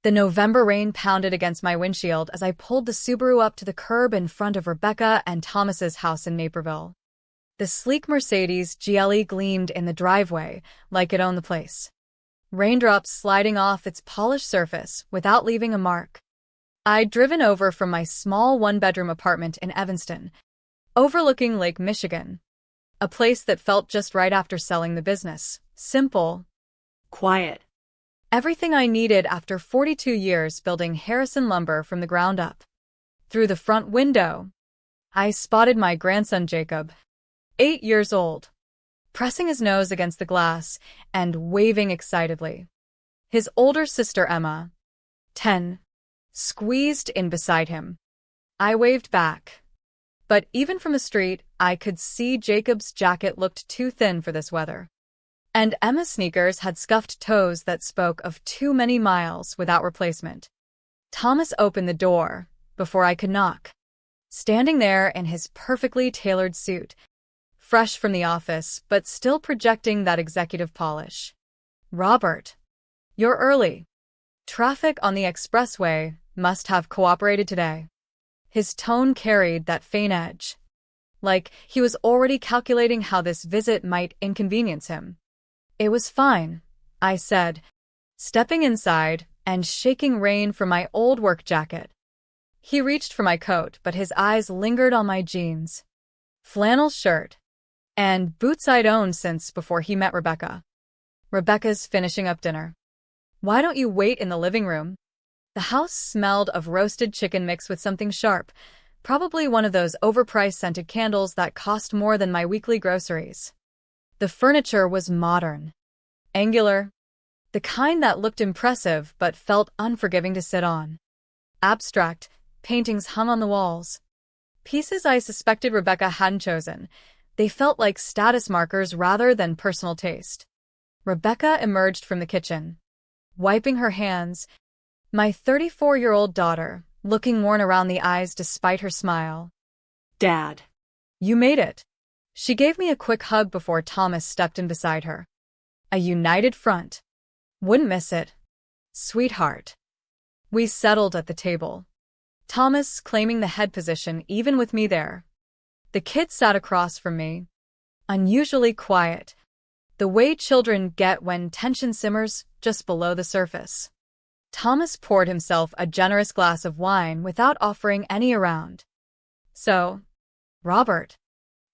The November rain pounded against my windshield as I pulled the Subaru up to the curb in front of Rebecca and Thomas's house in Naperville. The sleek Mercedes GLE gleamed in the driveway like it owned the place, raindrops sliding off its polished surface without leaving a mark. I'd driven over from my small one-bedroom apartment in Evanston, overlooking Lake Michigan, a place that felt just right after selling the business. Simple, quiet. Everything I needed after 42 years building Harrison lumber from the ground up. Through the front window, I spotted my grandson Jacob, 8 years old, pressing his nose against the glass and waving excitedly. His older sister Emma, 10, squeezed in beside him. I waved back. But even from the street, I could see Jacob's jacket looked too thin for this weather. And Emma's sneakers had scuffed toes that spoke of too many miles without replacement. Thomas opened the door before I could knock. Standing there in his perfectly tailored suit, fresh from the office but still projecting that executive polish. "Robert, you're early. Traffic on the expressway must have cooperated today." His tone carried that faint edge, like he was already calculating how this visit might inconvenience him. "It was fine," I said, stepping inside and shaking rain from my old work jacket. He reached for my coat, but his eyes lingered on my jeans, flannel shirt, and boots I'd owned since before he met Rebecca. "Rebecca's finishing up dinner. Why don't you wait in the living room?" The house smelled of roasted chicken mixed with something sharp, probably one of those overpriced scented candles that cost more than my weekly groceries. The furniture was modern, angular, the kind that looked impressive but felt unforgiving to sit on. Abstract paintings hung on the walls, pieces I suspected Rebecca hadn't chosen. They felt like status markers rather than personal taste. Rebecca emerged from the kitchen, wiping her hands, my 34-year-old daughter, looking worn around the eyes despite her smile. "Dad, you made it." She gave me a quick hug before Thomas stepped in beside her. A united front. "Wouldn't miss it, sweetheart." We settled at the table, Thomas claiming the head position even with me there. The kids sat across from me, unusually quiet, the way children get when tension simmers just below the surface. Thomas poured himself a generous glass of wine without offering any around. "So, Robert,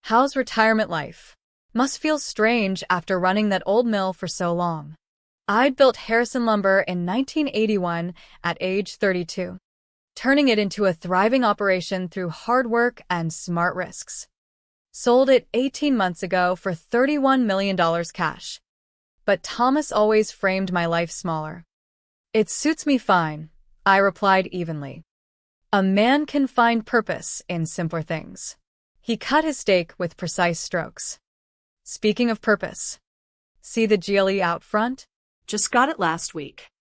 how's retirement life? Must feel strange after running that old mill for so long." I'd built Harrison Lumber in 1981 at age 32, turning it into a thriving operation through hard work and smart risks. Sold it 18 months ago for $31 million cash. But Thomas always framed my life smaller. "It suits me fine," I replied evenly. "A man can find purpose in simpler things." He cut his steak with precise strokes. "Speaking of purpose, see the GLE out front? Just got it last week.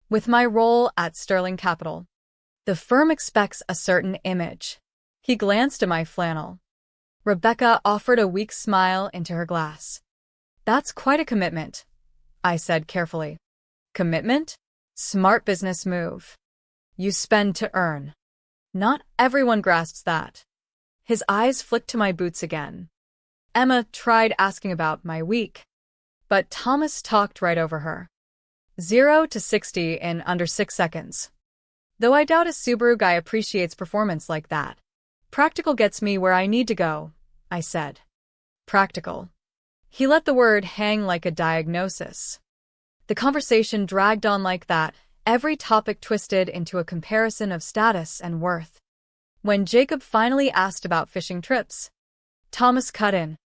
With my role at Sterling Capital, the firm expects a certain image." He glanced at my flannel. Rebecca offered a weak smile into her glass. "That's quite a commitment," I said carefully. "Commitment? Smart business move. You spend to earn. Not everyone grasps that." His eyes flicked to my boots again. Emma tried asking about my week, but Thomas talked right over her. 0 to 60 in under 6 seconds. Though I doubt a Subaru guy appreciates performance like that. "Practical gets me where I need to go," I said. "Practical." He let the word hang like a diagnosis. The conversation dragged on like that, every topic twisted into a comparison of status and worth. When Jacob finally asked about fishing trips, Thomas cut in.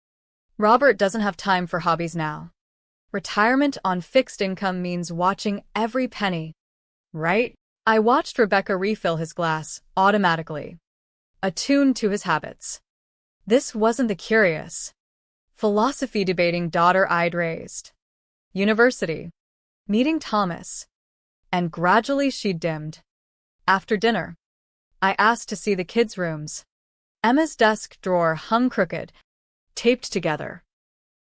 "Robert doesn't have time for hobbies now. Retirement on fixed income means watching every penny." "Right?" I watched Rebecca refill his glass, automatically, attuned to his habits. This wasn't the curious, philosophy-debating daughter I'd raised. University, meeting Thomas, and gradually she dimmed. After dinner, I asked to see the kids' rooms. Emma's desk drawer hung crooked, taped together.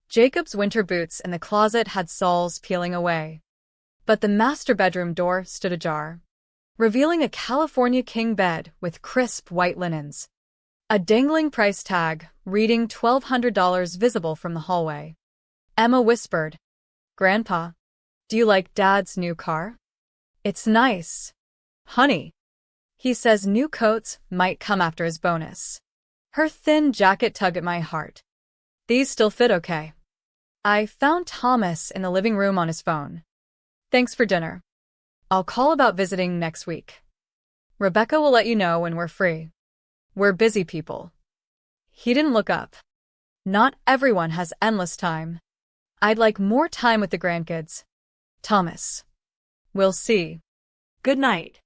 Jacob's winter boots in the closet had soles peeling away. But the master bedroom door stood ajar, revealing a California king bed with crisp white linens. A dangling price tag, reading $1,200 visible from the hallway. Emma whispered, "Grandpa, do you like Dad's new car?" "It's nice, honey. He says new coats might come after his bonus." Her thin jacket tugged at my heart. "These still fit okay." I found Thomas in the living room on his phone. "Thanks for dinner. I'll call about visiting next week. Rebecca will let you know when we're free. We're busy people." He didn't look up. Not everyone has endless time. I'd like more time with the grandkids. Thomas. "We'll see. Good night,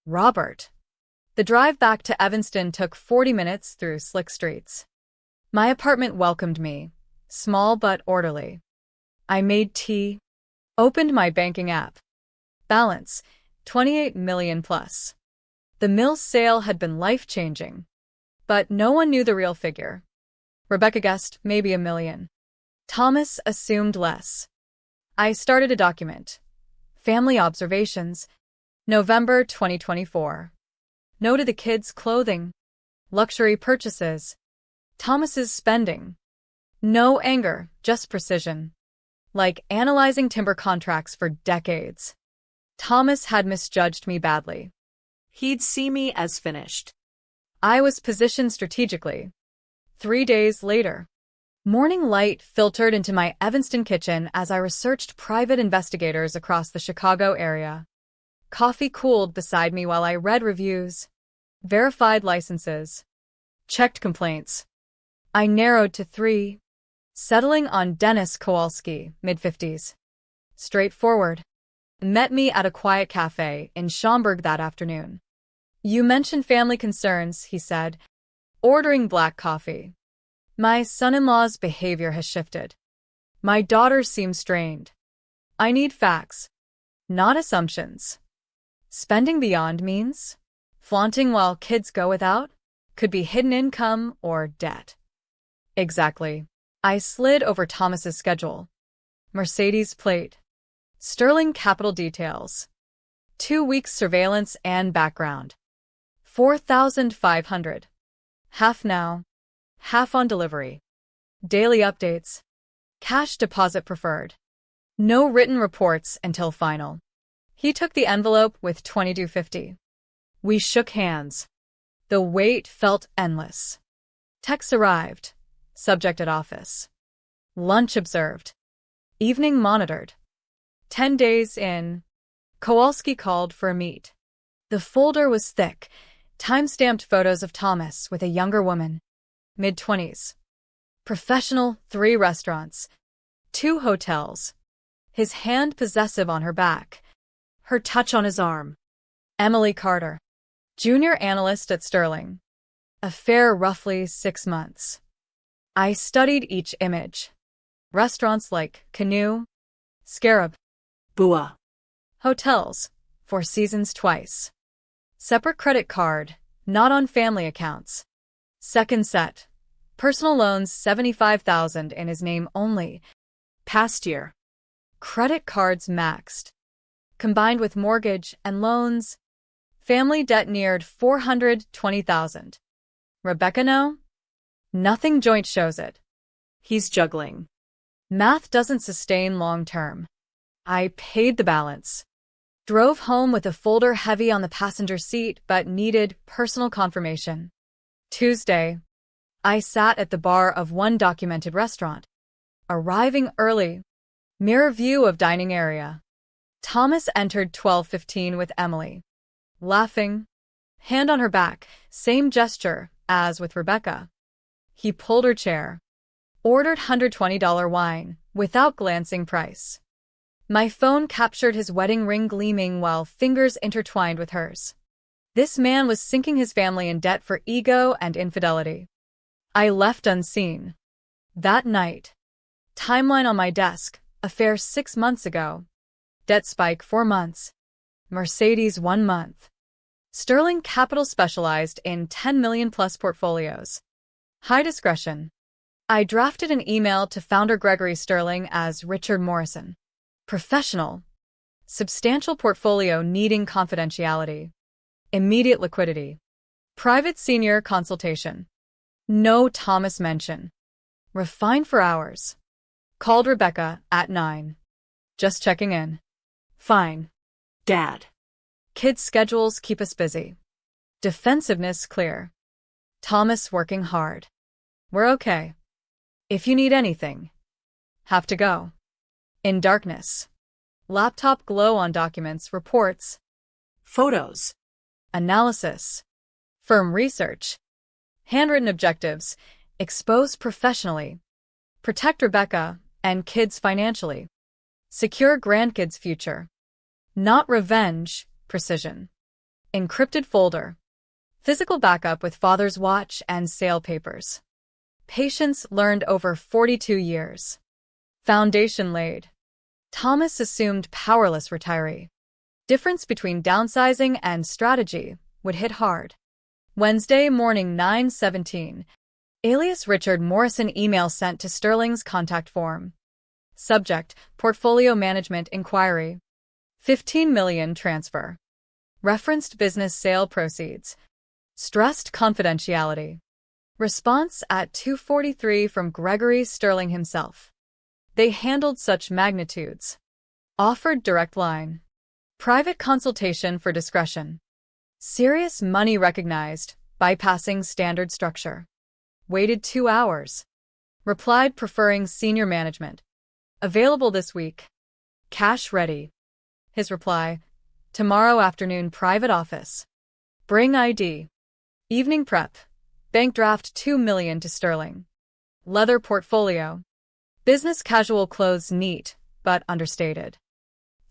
Robert." The drive back to Evanston took 40 minutes through slick streets. My apartment welcomed me, small but orderly. I made tea, opened my banking app. Balance, 28 million plus. The Mills sale had been life-changing, but no one knew the real figure. Rebecca guessed maybe $1 million. Thomas assumed less. I started a document. Family Observations, November 2024. Noted the kids' clothing, luxury purchases, Thomas's spending. No anger, just precision. Like analyzing timber contracts for decades. Thomas had misjudged me badly. He'd see me as finished. I was positioned strategically. 3 days later, morning light filtered into my Evanston kitchen as I researched private investigators across the Chicago area. Coffee cooled beside me while I read reviews, verified licenses, checked complaints. I narrowed to 3, settling on Dennis Kowalski, mid-50s. Straightforward. Met me at a quiet cafe in Schaumburg that afternoon. "You mentioned family concerns," he said, ordering black coffee. "My son-in-law's behavior has shifted. My daughter seems strained. I need facts, not assumptions. Spending beyond means? Flaunting while kids go without? Could be hidden income or debt." Exactly. I slid over Thomas's schedule. Mercedes plate. Sterling capital details. 2 weeks surveillance and background. 4,500. Half now, half on delivery. Daily updates. Cash deposit preferred. No written reports until final. He took the envelope with $22.50. We shook hands. The wait felt endless. Texts arrived. Subject at office. Lunch observed. Evening monitored. 10 days in, Kowalski called for a meet. The folder was thick, time-stamped photos of Thomas with a younger woman, mid-20s. Professional, 3 restaurants, 2 hotels. His hand possessive on her back, her touch on his arm. Emily Carter, junior analyst at Sterling. Affair roughly 6 months. I studied each image. Restaurants like Canoe, Scarab, Bua. Hotels, 4 seasons twice. Separate credit card, not on family accounts. Second set. Personal loans, $75,000 in his name only. Past year. Credit cards maxed. Combined with mortgage and loans, family debt neared $420,000. Rebecca know? Nothing joint shows it. He's juggling. Math doesn't sustain long term. I paid the balance. Drove home with a folder heavy on the passenger seat but needed personal confirmation. Tuesday. I sat at the bar of one documented restaurant. Arriving early. Mirror view of dining area. Thomas entered 12:15 with Emily. Laughing. Hand on her back, same gesture as with Rebecca. He pulled her chair. Ordered $120 wine, without glancing price. My phone captured his wedding ring gleaming while fingers intertwined with hers. This man was sinking his family in debt for ego and infidelity. I left unseen. That night. Timeline on my desk, affair 6 months ago. Debt spike 4 months. Mercedes 1 month. Sterling Capital specialized in 10 million plus portfolios. High discretion. I drafted an email to founder Gregory Sterling as Richard Morrison. Professional. Substantial portfolio needing confidentiality. Immediate liquidity. Private senior consultation. No Thomas mention. Refined for hours. Called Rebecca at 9. Just checking in. Fine. Dad. Kids' schedules keep us busy. Defensiveness clear. Thomas working hard. We're okay. If you need anything. Have to go. In darkness. Laptop glow on documents, reports. Photos. Analysis. Firm research. Handwritten objectives. Expose professionally. Protect Rebecca and kids financially. Secure grandkids' future. Not revenge, precision. Encrypted folder. Physical backup with father's watch and sale papers. Patience learned over 42 years. Foundation laid. Thomas assumed powerless retiree. Difference between downsizing and strategy would hit hard. Wednesday morning 9:17. Alias Richard Morrison email sent to Sterling's contact form. Subject, Portfolio Management Inquiry. 15 million transfer. Referenced business sale proceeds. Stressed confidentiality. Response at 2:43 from Gregory Sterling himself. They handled such magnitudes. Offered direct line. Private consultation for discretion. Serious money recognized, bypassing standard structure. Waited 2 hours. Replied preferring senior management. Available this week. Cash ready. His reply, tomorrow afternoon private office. Bring ID. Evening prep. Bank draft 2 million to Sterling. Leather portfolio. Business casual clothes neat, but understated.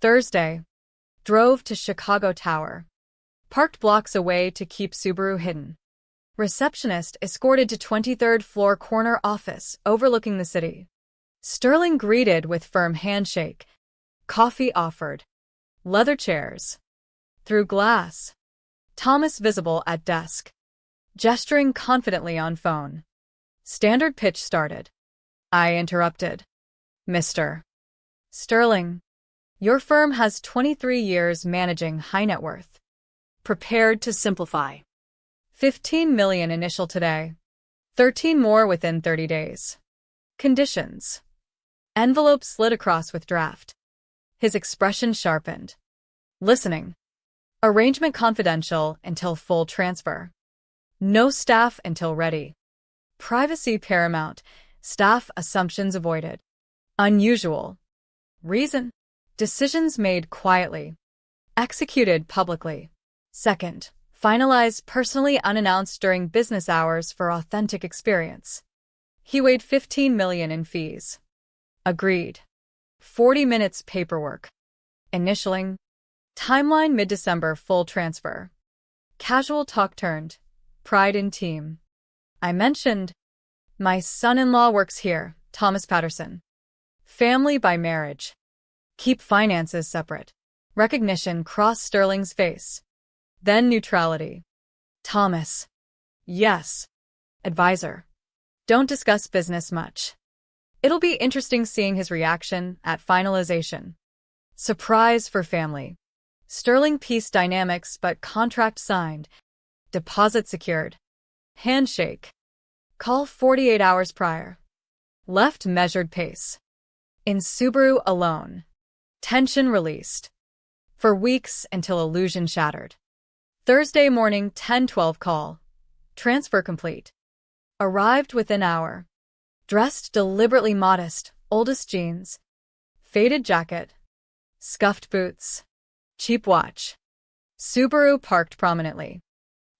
Thursday. Drove to Chicago Tower. Parked blocks away to keep Subaru hidden. Receptionist escorted to 23rd floor corner office overlooking the city. Sterling greeted with firm handshake. Coffee offered. Leather chairs. Through glass. Thomas visible at desk. Gesturing confidently on phone. Standard pitch started. I interrupted. Mr. Sterling, your firm has 23 years managing high net worth. Prepared to simplify. 15 million initial today. 13 more within 30 days. Conditions. Envelope slid across with draft. His expression sharpened. Listening. Arrangement confidential until full transfer. No staff until ready. Privacy paramount. Staff assumptions avoided. Unusual. Reason. Decisions made quietly. Executed publicly. Second. Finalized personally unannounced during business hours for authentic experience. He weighed 15 million in fees. Agreed. 40 minutes paperwork. Initialing. Timeline mid-December full transfer. Casual talk turned. Pride in team. I mentioned, my son-in-law works here, Thomas Patterson. Family by marriage. Keep finances separate. Recognition crossed Sterling's face. Then neutrality. Thomas. Yes. Advisor. Don't discuss business much. It'll be interesting seeing his reaction at finalization. Surprise for family. Sterling piece dynamics but contract signed. Deposit secured. Handshake. Call 48 hours prior. Left measured pace. In Subaru alone. Tension released. For weeks until illusion shattered. Thursday morning 10:12 call. Transfer complete. Arrived within hour. Dressed deliberately modest, oldest jeans. Faded jacket. Scuffed boots. Cheap watch. Subaru parked prominently.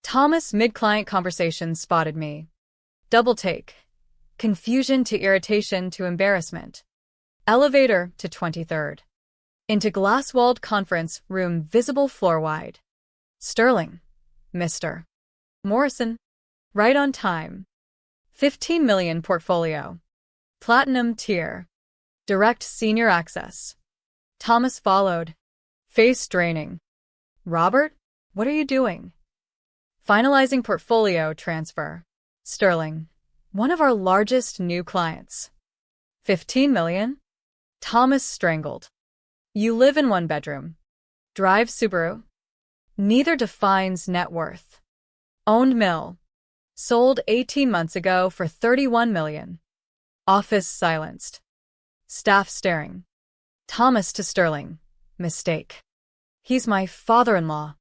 Thomas mid-client conversation spotted me. Double take. Confusion to irritation to embarrassment. Elevator to 23rd. Into glass-walled conference room visible floor-wide. Sterling. Mr. Morrison. Right on time. 15 million portfolio. Platinum tier. Direct senior access. Thomas followed. Face draining. Robert, what are you doing? Finalizing portfolio transfer. Sterling. One of our largest new clients. 15 million? Thomas strangled. You live in one bedroom. Drive Subaru. Neither defines net worth. Owned mill. Sold 18 months ago for $31 million. Office silenced. Staff staring. Thomas to Sterling. Mistake. He's my father-in-law.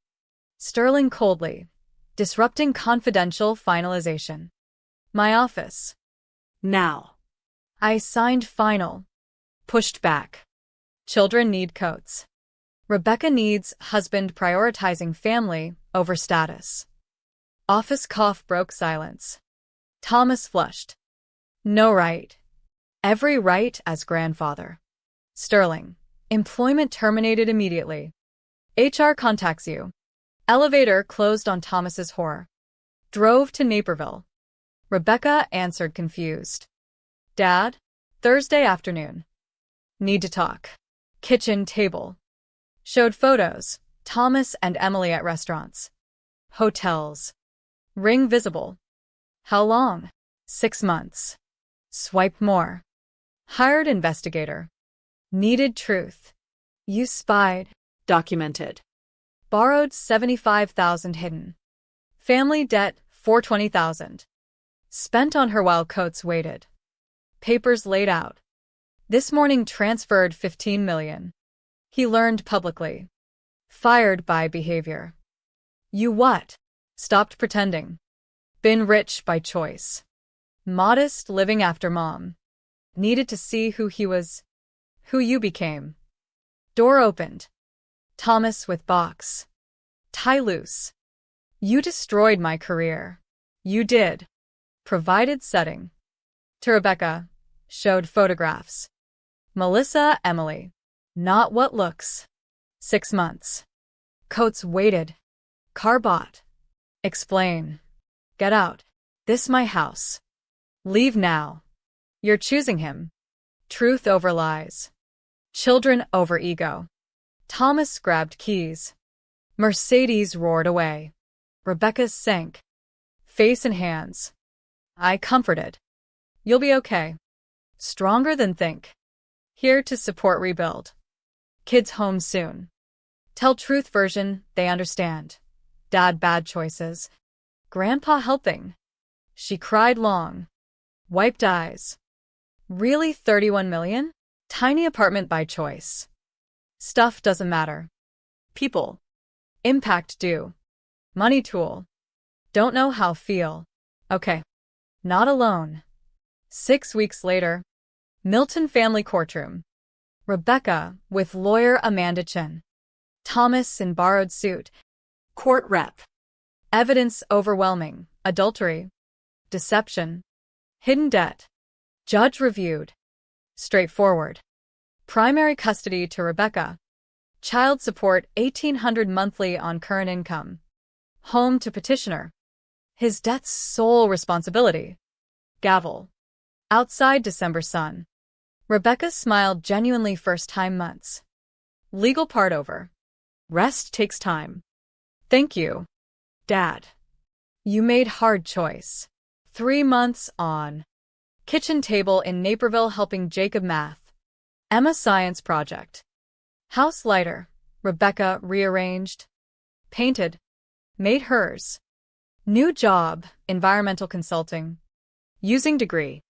Sterling coldly. Disrupting confidential finalization. My office. Now. I signed final. Pushed back. Children need coats. Rebecca needs husband prioritizing family over status. Office cough broke silence. Thomas flushed. No right. Every right as grandfather. Sterling. Employment terminated immediately. HR contacts you. Elevator closed on Thomas's horror. Drove to Naperville. Rebecca answered confused. Dad? Thursday afternoon. Need to talk. Kitchen table. Showed photos. Thomas and Emily at restaurants. Hotels. Ring visible. How long? 6 months. Swipe more. Hired investigator. Needed truth. You spied. Documented. Borrowed $75,000 hidden. Family debt $420,000. Spent on her while coats waited. Papers laid out. This morning transferred $15 million. He learned publicly. Fired by behavior. You what? Stopped pretending. Been rich by choice. Modest living after mom. Needed to see who he was. Who you became. Door opened. Thomas with box. Tie loose. You destroyed my career. You did. Provided setting. To Rebecca. Showed photographs. Melissa, Emily. Not what looks. 6 months. Coats waited. Car bought. Explain. Get out. This my house. Leave now. You're choosing him. Truth over lies. Children over ego. Thomas grabbed keys. Mercedes roared away. Rebecca sank. Face and hands. I comforted. You'll be okay. Stronger than think. Here to support rebuild. Kids home soon. Tell truth version, they understand. Dad bad choices. Grandpa helping. She cried long. Wiped eyes. Really 31 million? Tiny apartment by choice. Stuff doesn't matter. People. Impact do. Money tool. Don't know how feel. Okay. Not alone. 6 weeks later. Milton family courtroom. Rebecca with lawyer Amanda Chin. Thomas in borrowed suit. Court rep. Evidence overwhelming. Adultery. Deception. Hidden debt. Judge reviewed. Straightforward. Primary custody to Rebecca. Child support $1,800 monthly on current income. Home to petitioner. His debt's sole responsibility. Gavel. Outside December sun. Rebecca smiled genuinely first time months. Legal part over. Rest takes time. Thank you, Dad. You made hard choice. 3 months on. Kitchen table in Naperville helping Jacob math. Emma science project. House lighter. Rebecca rearranged. Painted. Made hers. New job, environmental consulting. Using degree.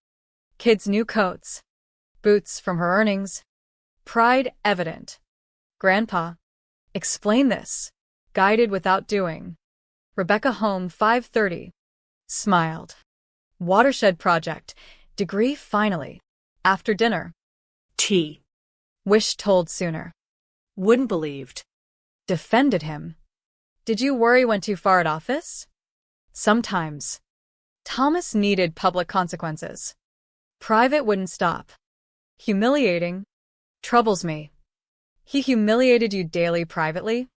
Kids new coats. Boots from her earnings. Pride evident. Grandpa. Explain this. Guided without doing. Rebecca home 5:30. Smiled. Watershed project. Degree finally. After dinner. Tea. Wish told sooner. Wouldn't believed. Defended him. Did you worry went too far at office? Sometimes. Thomas needed public consequences. Private wouldn't stop. Humiliating. Troubles me. He humiliated you daily privately?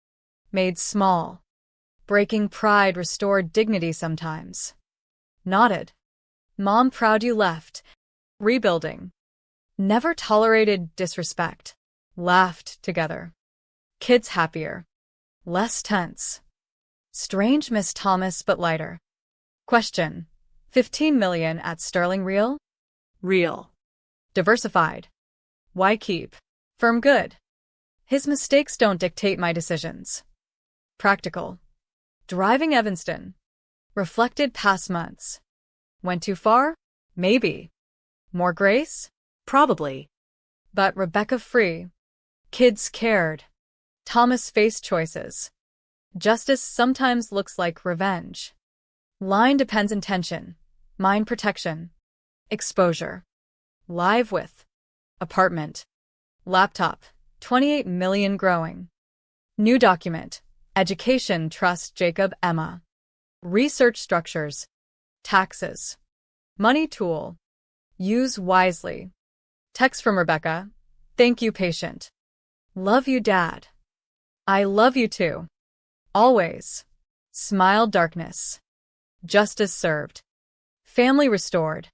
Made small. Breaking pride restored dignity sometimes. Nodded. Mom proud you left. Rebuilding. Never tolerated disrespect. Laughed together. Kids happier. Less tense. Strange Miss Thomas but lighter. Question. 15 million at Sterling real? Real. Diversified. Why keep? Firm good. His mistakes don't dictate my decisions. Practical. Driving Evanston. Reflected past months. Went too far? Maybe. More grace? Probably. But Rebecca free. Kids cared. Thomas faced choices. Justice sometimes looks like revenge. Line depends intention. Mine protection. Exposure. Live with. Apartment. Laptop. 28 million growing. New document. Education trust Jacob Emma. Research structures. Taxes. Money tool. Use wisely. Text from Rebecca. Thank you, patient. Love you, Dad. I love you too. Always. Smile darkness. Justice served. Family restored.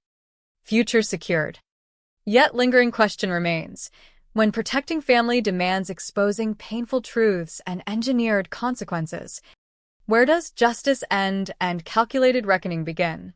Future secured. Yet lingering question remains. When protecting family demands exposing painful truths and engineered consequences, where does justice end and calculated reckoning begin?